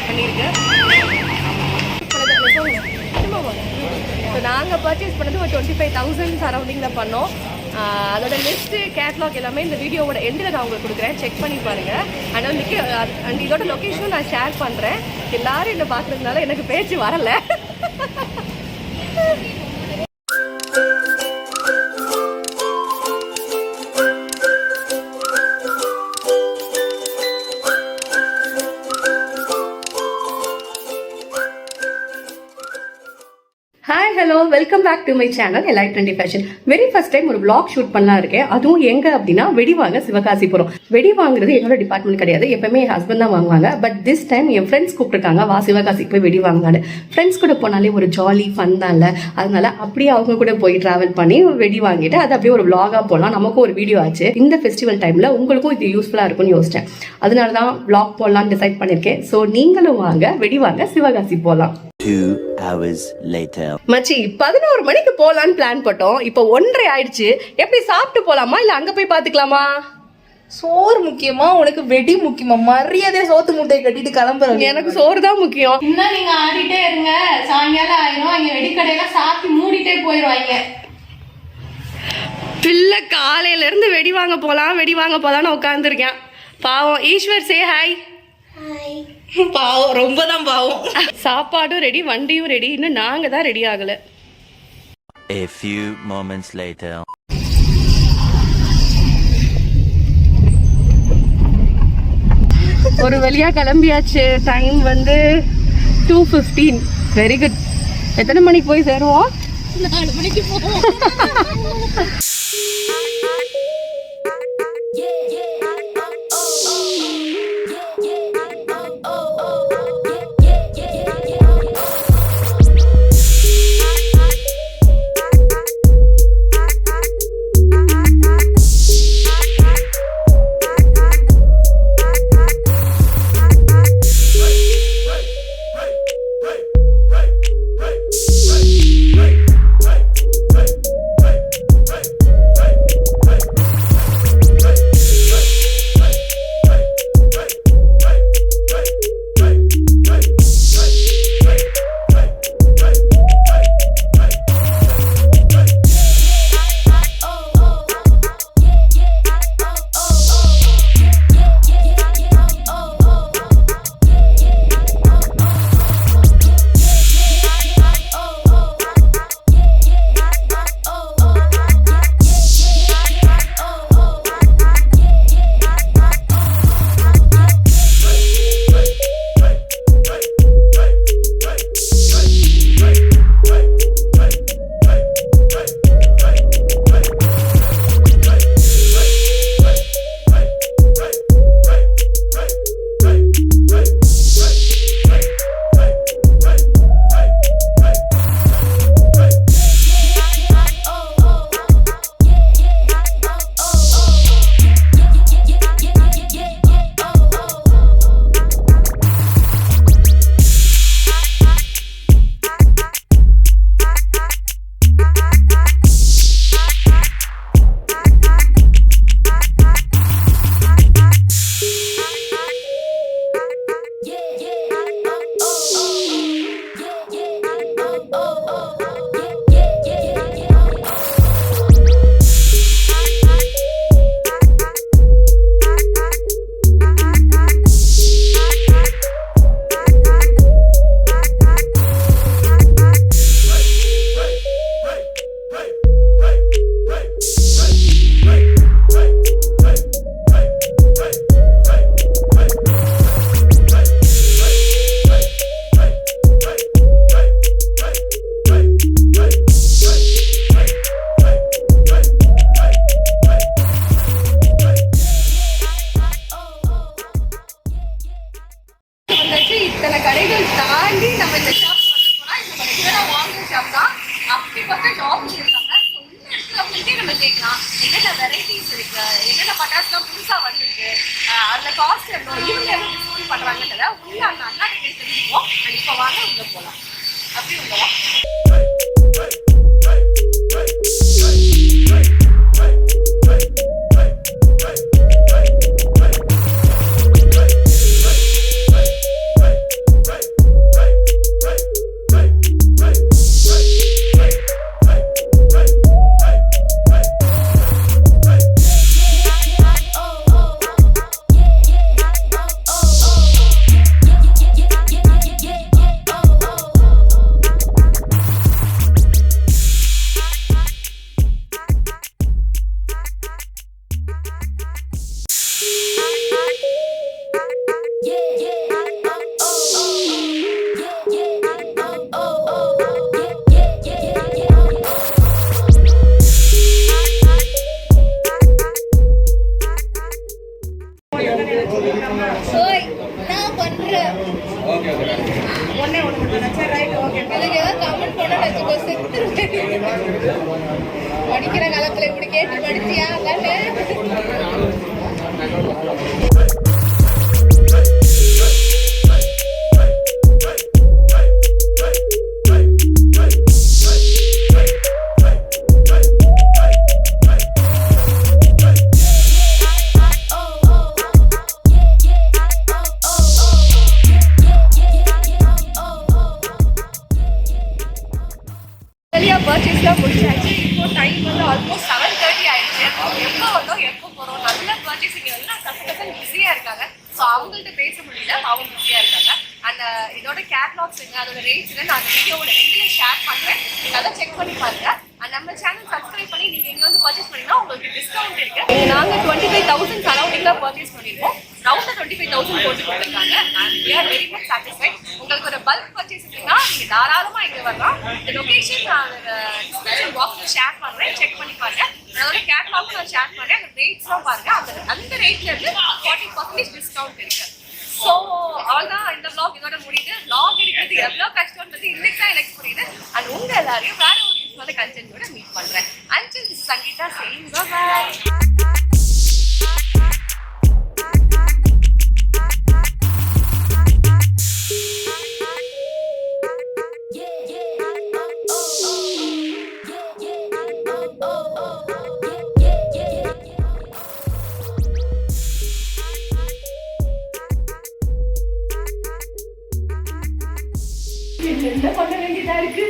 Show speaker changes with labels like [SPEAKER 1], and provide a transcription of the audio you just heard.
[SPEAKER 1] பண்ணியிருக்கேன். ஸோ நாங்கள் பர்ச்சேஸ் பண்ணது ஒரு 25,000 சரௌண்டிங்கில் பண்ணோம். அதோட லிஸ்ட்டு கேட்லாக் எல்லாமே இந்த வீடியோவோட எண்டில் நான் உங்களுக்கு கொடுக்குறேன், செக் பண்ணி பாருங்கள். அண்ட் இதோட லொக்கேஷனும் நான் ஷேர் பண்ணுறேன். எல்லோரும் என்னை பார்க்குறதுனால எனக்கு பேச்சு வரலை. Hi hello welcome back to my channel elite trendy fashion. Very first time ஒரு vlog ஷூட் பண்ணலாம் இருக்கேன். அதுவும் எங்க அப்படின்னா வெடிவாங்க சிவகாசி போகிறோம். வெடி வாங்குறது என்னோட டிபார்ட்மெண்ட் கிடையாது, எப்பவுமே என் ஹஸ்பண்ட் தான் வாங்குவாங்க. பட் திஸ் டைம் என் ஃப்ரெண்ட்ஸ் கூப்பிட்டுருக்காங்க, வா சிவகாசிக்கு போய் வெடி வாங்கலான்னு. ஃப்ரெண்ட்ஸ் கூட போனாலே ஒரு ஜாலி ஃபன் தான் இல்லை, அதனால அப்படியே அவங்க கூட போய் ட்ராவல் பண்ணி வெடி வாங்கிட்டு அது அப்படியே ஒரு vlog-ஆ போடலாம், நமக்கும் ஒரு வீடியோ ஆச்சு. இந்த ஃபெஸ்டிவல் டைம்ல உங்களுக்கும் இது யூஸ்ஃபுல்லாக இருக்கும்னு யோசிச்சேன், அதனால தான் vlog போடலான்னு டிசைட் பண்ணியிருக்கேன். ஸோ நீங்களும் வாங்க வெடி வாங்க சிவகாசி போகலாம்.
[SPEAKER 2] 2 hours later.
[SPEAKER 1] மச்சி 11 மணிக்கு போலான்னு பிளான் போட்டோம், இப்போ 1:30 ஆயிடுச்சு. எப்படி சாப்பிட்டு போலாமா இல்ல அங்க போய் பாத்துக்கலாமா?
[SPEAKER 3] சோறு முக்கியமா உனக்கு வெடி முக்கியமா? மரியாதையா சோத்து முட்டையை கட்டிட்டு கிளம்புறேன்.
[SPEAKER 1] எனக்கு சோறு தான் முக்கியம்.
[SPEAKER 4] இன்னும் நீங்க ஆடிட்டே இருங்க, சாயங்காலம் ஆயிரும், அங்க வெடிக்கடையில சாத்தி மூடிட்டே போயிருவாங்க.
[SPEAKER 1] பிள்ளை காலையில இருந்து வெடி வாங்க போலான்னு உட்காந்துருக்கேன். பாவம். Eshwar say hi. பாவம், ரொம்ப தான் பாவம். சாப்பாடும் ரெடி, வண்டியும் ரெடி, இன்னும் நாங்க தான் ரெடி ஆகல.
[SPEAKER 2] A few moments later.
[SPEAKER 1] ஒரு வழியா கிளம்பியாச்சு. டைம் வந்து 2:15. Very good. எத்தனை மணிக்கு போய் சேருவோம்?
[SPEAKER 4] 4 மணிக்கு போவோம்.
[SPEAKER 3] ஓய் நான் பண்றேன் ஒண்ணே ஒண்ணு சரி ரைட் ஓகே அதுக்கு ஏதாவது கமெண்ட் பண்ண வச்சுக்கோ செத்துருவேன் படிக்கிற காலத்துல இப்படி கேட்டு படிச்சியா தானே
[SPEAKER 1] பர்ச்சேஸ்லாம் முடிச்சாச்சு. இப்போ டைம் வந்து ஆல்மோஸ்ட் 7:30 ஆயிடுச்சு. எப்போ வந்தோம் எப்போ போகிறோம் நல்ல பர்ச்சேசிங் எல்லாம் கசகசன்னு பிஸியாக இருக்காங்க. ஸோ அவங்கள்ட்ட பேச முடியல, அவங்க பிஸியாக இருக்காங்க. அந்த இதோட கேட்லாக்ஸ் அதோட ரேட்ஸ் நான் அந்த வீடியோவோட எங்கே ஷேர் பண்ணுறேன். நீங்கள் அதை செக் பண்ணி பாருங்க. நம்ம சேனல் சப்ஸ்கிரைப் பண்ணி நீங்கள் எங்கே வந்து பர்ச்சேஸ் பண்ணிங்கன்னா உங்களுக்கு டிஸ்கவுண்ட் இருக்கு. நாங்கள் 25,000 சரௌண்டிங்கில் பர்ச்சேஸ் பண்ணியிருக்கோம். ரவுண்டாக 25,000 போட்டு கொடுத்துருக்காங்க. And we are very much satisfied. உங்களுக்கு ஒரு பல்க் பர்ச்சேஸ் இருக்குன்னா நீங்கள் தாராளமாக இங்கே வரலாம். இந்த லொக்கேஷன் நான் டிஸ்கிரிப்ஷன் பாக்ஸில் ஷேர் பண்ணுறேன், செக் பண்ணி பாருங்க. அதோட கேட்லாக் நான் ஷேர் பண்ணுறேன். அந்த ரேட்ஸ்லாம் பாருங்க. அந்த ரேட்ல இருந்து 40% டிஸ்கவுண்ட் இருக்கு. ஸோ அவ்வளோதான் இந்த vlog இதோட முடியுது. vlog எடுக்கிறது எவ்வளோ கஷ்டம்ன்றது இன்னைக்கு தான் எனக்கு புரியுது. அண்ட் உங்கள் எல்லாரையும் வேற ஒரு யூஸ்ஃபுல்லான கண்டென்ட்டோட மீட் பண்ணுறேன். Until this Sangeetha saying bye. என்ன பண்ண வேண்டியதா இருக்கு.